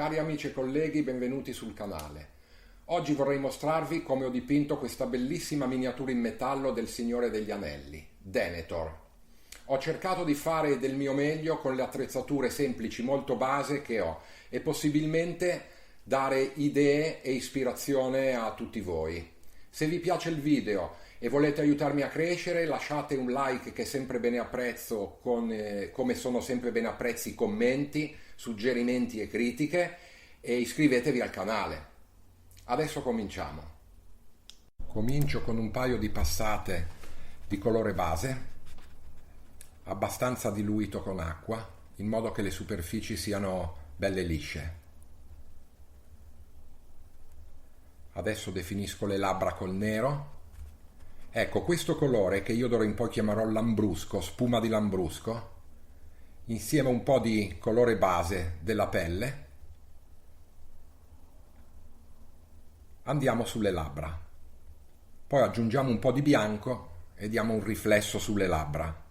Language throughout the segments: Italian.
Cari amici e colleghi, benvenuti sul canale. Oggi vorrei mostrarvi come ho dipinto questa bellissima miniatura in metallo del Signore degli Anelli, Denethor. Ho cercato di fare del mio meglio con le attrezzature semplici molto base che ho e possibilmente dare idee e ispirazione a tutti voi. Se vi piace il video e volete aiutarmi a crescere, lasciate un like che sempre bene apprezzo, come sono sempre bene apprezzi i commenti, suggerimenti e critiche, e iscrivetevi al canale. Adesso cominciamo. Comincio con un paio di passate di colore base, abbastanza diluito con acqua, in modo che le superfici siano belle lisce. Adesso definisco le labbra col nero. Ecco, questo colore, che io d'ora in poi chiamerò lambrusco, spuma di lambrusco, insieme a un po' di colore base della pelle, andiamo sulle labbra. Poi aggiungiamo un po' di bianco e diamo un riflesso sulle labbra.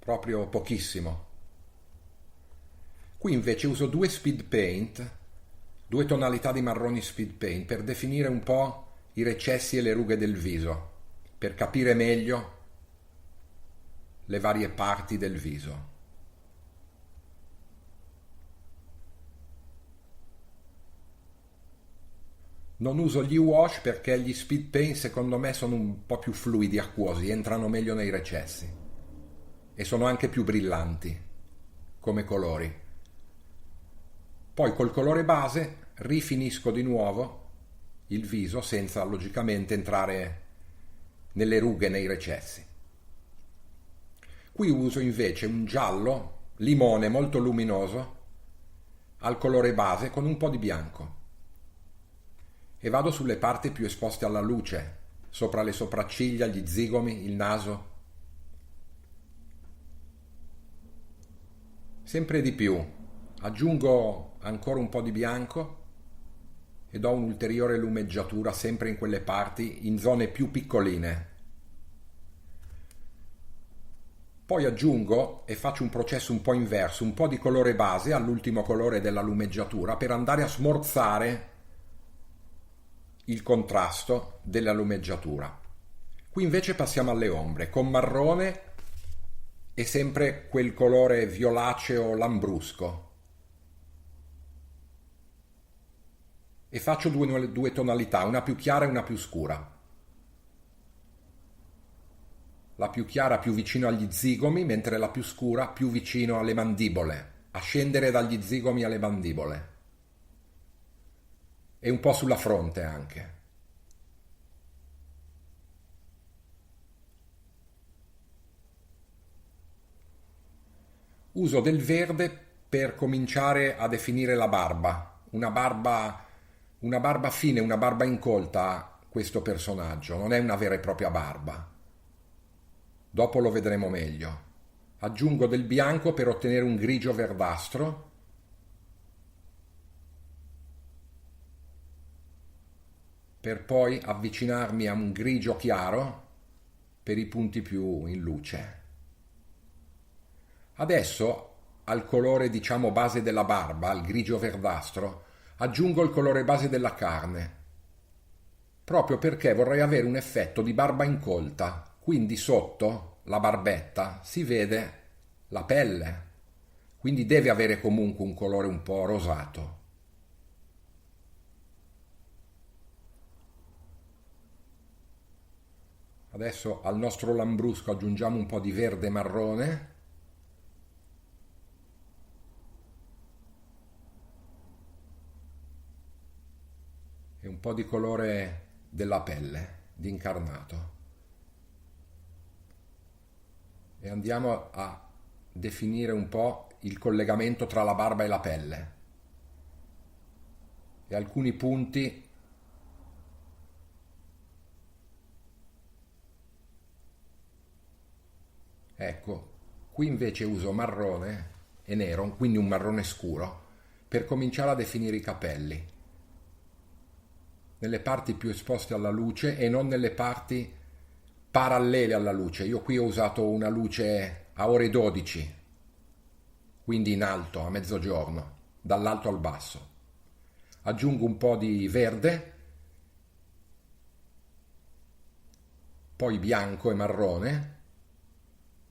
Proprio pochissimo. Qui invece uso due speed paint, due tonalità di marroni speed paint per definire un po' i recessi e le rughe del viso, per capire meglio le varie parti del viso. Non uso gli wash perché gli speed paint secondo me sono un po' più fluidi, acquosi, entrano meglio nei recessi e sono anche più brillanti come colori. Poi col colore base rifinisco di nuovo il viso senza logicamente entrare nelle rughe, nei recessi. Qui uso invece un giallo limone molto luminoso al colore base con un po' di bianco e vado sulle parti più esposte alla luce, sopra le sopracciglia, gli zigomi, il naso. Sempre di più. Aggiungo ancora un po' di bianco e do un'ulteriore lumeggiatura sempre in quelle parti, in zone più piccoline. Poi aggiungo e faccio un processo un po' inverso, un po' di colore base all'ultimo colore della lumeggiatura per andare a smorzare il contrasto della lumeggiatura. Qui invece passiamo alle ombre, con marrone e sempre quel colore violaceo lambrusco. E faccio due tonalità, una più chiara e una più scura. La più chiara più vicino agli zigomi, mentre la più scura più vicino alle mandibole, a scendere dagli zigomi alle mandibole. E un po' sulla fronte anche. Uso del verde per cominciare a definire la barba, una barba fine, una barba incolta questo personaggio, non è una vera e propria barba. Dopo lo vedremo meglio. Aggiungo del bianco per ottenere un grigio verdastro. Per poi avvicinarmi a un grigio chiaro per i punti più in luce. Adesso al colore diciamo base della barba, al grigio verdastro, aggiungo il colore base della carne, proprio perché vorrei avere un effetto di barba incolta, quindi sotto la barbetta si vede la pelle, quindi deve avere comunque un colore un po' rosato. Adesso al nostro lambrusco aggiungiamo un po' di verde marrone. E un po' di colore della pelle, di incarnato. E andiamo a definire un po' il collegamento tra la barba e la pelle. E alcuni punti ecco, qui invece uso marrone e nero, quindi un marrone scuro, per cominciare a definire i capelli. Nelle parti più esposte alla luce e non nelle parti parallele alla luce. Io qui ho usato una luce a ore 12, quindi in alto, a mezzogiorno, dall'alto al basso. Aggiungo un po' di verde, poi bianco e marrone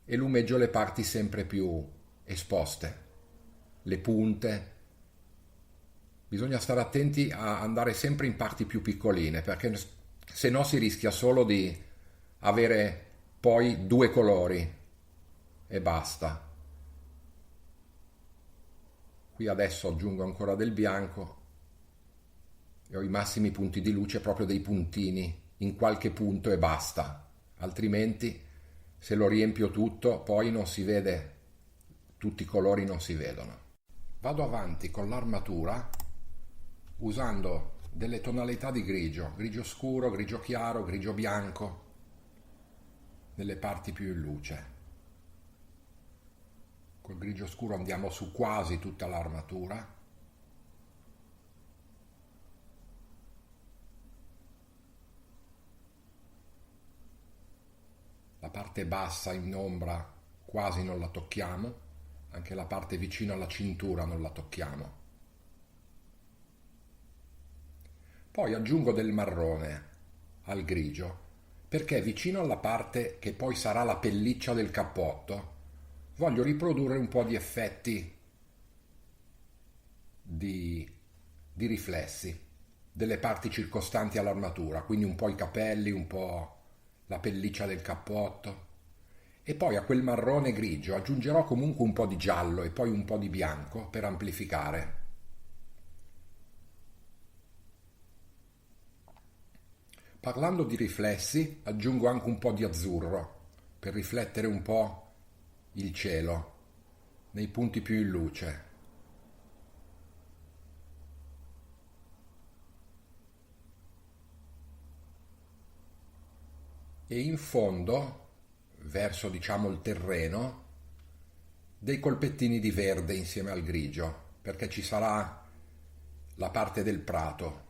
e lumeggio le parti sempre più esposte, le punte. Bisogna stare attenti a andare sempre in parti più piccoline, perché se no si rischia solo di avere poi due colori e basta. Qui adesso aggiungo ancora del bianco e ho i massimi punti di luce, proprio dei puntini in qualche punto e basta, altrimenti se lo riempio tutto poi non si vede, tutti i colori non si vedono. Vado avanti con l'armatura usando delle tonalità di grigio, grigio scuro, grigio chiaro, grigio bianco, nelle parti più in luce. Col grigio scuro andiamo su quasi tutta l'armatura. La parte bassa in ombra quasi non la tocchiamo, anche la parte vicino alla cintura non la tocchiamo. Poi aggiungo del marrone al grigio, perché vicino alla parte che poi sarà la pelliccia del cappotto voglio riprodurre un po' di effetti di riflessi delle parti circostanti all'armatura, quindi un po' i capelli, un po' la pelliccia del cappotto, e poi a quel marrone grigio aggiungerò comunque un po' di giallo e poi un po' di bianco per amplificare. Parlando di riflessi, aggiungo anche un po' di azzurro per riflettere un po' il cielo nei punti più in luce. E in fondo, verso diciamo il terreno, dei colpettini di verde insieme al grigio, perché ci sarà la parte del prato.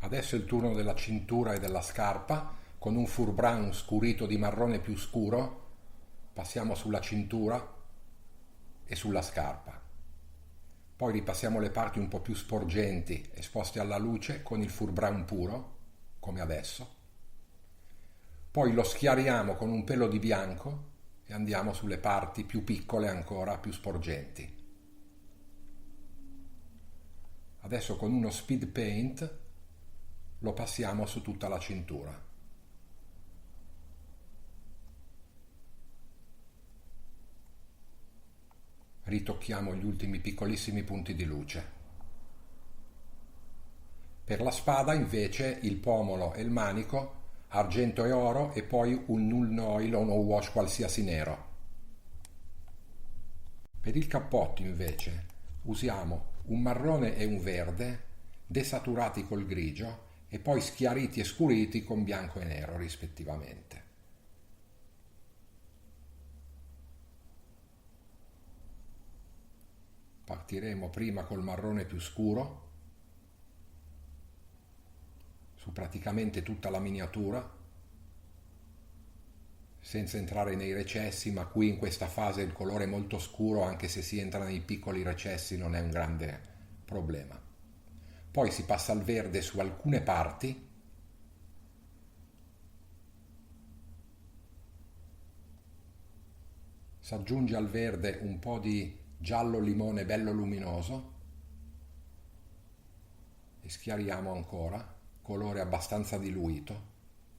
Adesso è il turno della cintura e della scarpa. Con un fur brown scurito di marrone più scuro passiamo sulla cintura e sulla scarpa. Poi ripassiamo le parti un po' più sporgenti, esposte alla luce, con il fur brown puro, come adesso. Poi lo schiariamo con un pelo di bianco e andiamo sulle parti più piccole ancora, più sporgenti. Adesso con uno speed paint lo passiamo su tutta la cintura. Ritocchiamo gli ultimi piccolissimi punti di luce. Per la spada invece il pomolo e il manico argento e oro e poi un null oil o uno wash qualsiasi nero. Per il cappotto invece usiamo un marrone e un verde desaturati col grigio e poi schiariti e scuriti con bianco e nero rispettivamente. Partiremo prima col marrone più scuro su praticamente tutta la miniatura, senza entrare nei recessi, ma qui in questa fase il colore è molto scuro, anche se si entra nei piccoli recessi non è un grande problema. Poi si passa al verde su alcune parti, si aggiunge al verde un po' di giallo limone bello luminoso e schiariamo ancora, colore abbastanza diluito,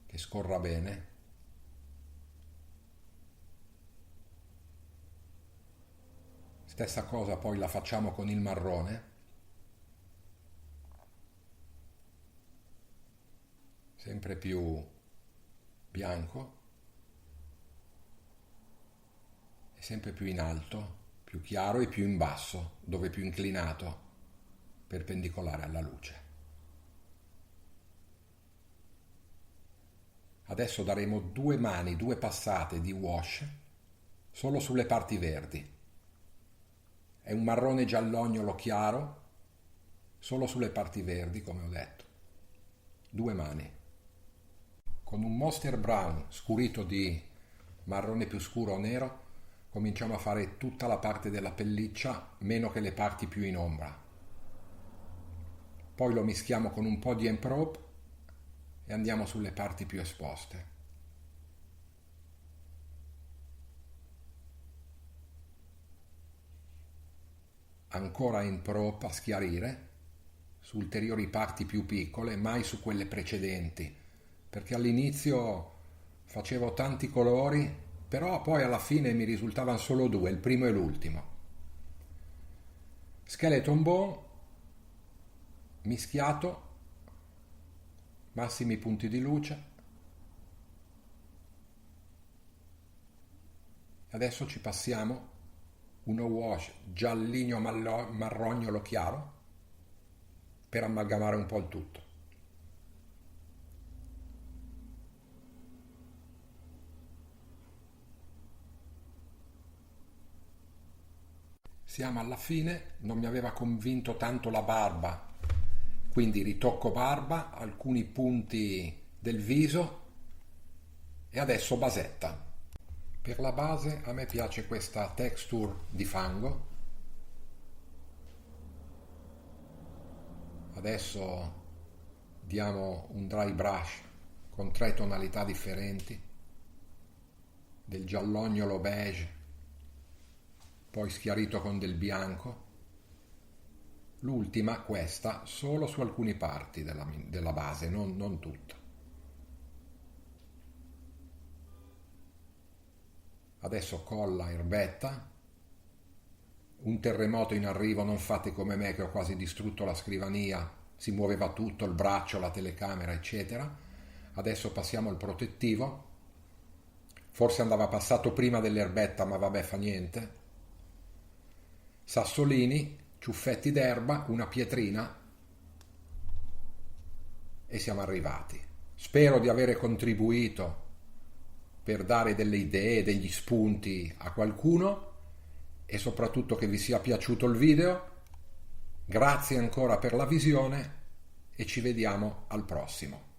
che scorra bene. Stessa cosa poi la facciamo con il marrone, sempre più bianco e sempre più in alto, più chiaro e più in basso, dove è più inclinato, perpendicolare alla luce. Adesso daremo due mani, due passate di wash solo sulle parti verdi. È un marrone giallognolo chiaro, solo sulle parti verdi, come ho detto. Due mani. Con un Monster Brown scurito di marrone più scuro o nero cominciamo a fare tutta la parte della pelliccia, meno che le parti più in ombra. Poi lo mischiamo con un po' di Emprop e andiamo sulle parti più esposte. Ancora Emprop a schiarire su ulteriori parti più piccole, mai su quelle precedenti, perché all'inizio facevo tanti colori, però poi alla fine mi risultavano solo due, il primo e l'ultimo. Skeleton Bone mischiato, massimi punti di luce. Adesso ci passiamo uno wash giallino marrognolo chiaro per amalgamare un po' il tutto. Siamo alla fine, non mi aveva convinto tanto la barba, quindi ritocco barba, alcuni punti del viso e adesso basetta. Per la base a me piace questa texture di fango. Adesso diamo un dry brush con 3 tonalità differenti, del giallognolo beige, poi schiarito con del bianco. L'ultima, questa, solo su alcune parti della base, non tutta. Adesso colla erbetta. Un terremoto in arrivo, non fate come me che ho quasi distrutto la scrivania, si muoveva tutto, il braccio, la telecamera, eccetera. Adesso passiamo al protettivo. Forse andava passato prima dell'erbetta, ma vabbè, fa niente. Sassolini, ciuffetti d'erba, una pietrina e siamo arrivati. Spero di avere contribuito per dare delle idee, degli spunti a qualcuno e soprattutto che vi sia piaciuto il video. Grazie ancora per la visione e ci vediamo al prossimo.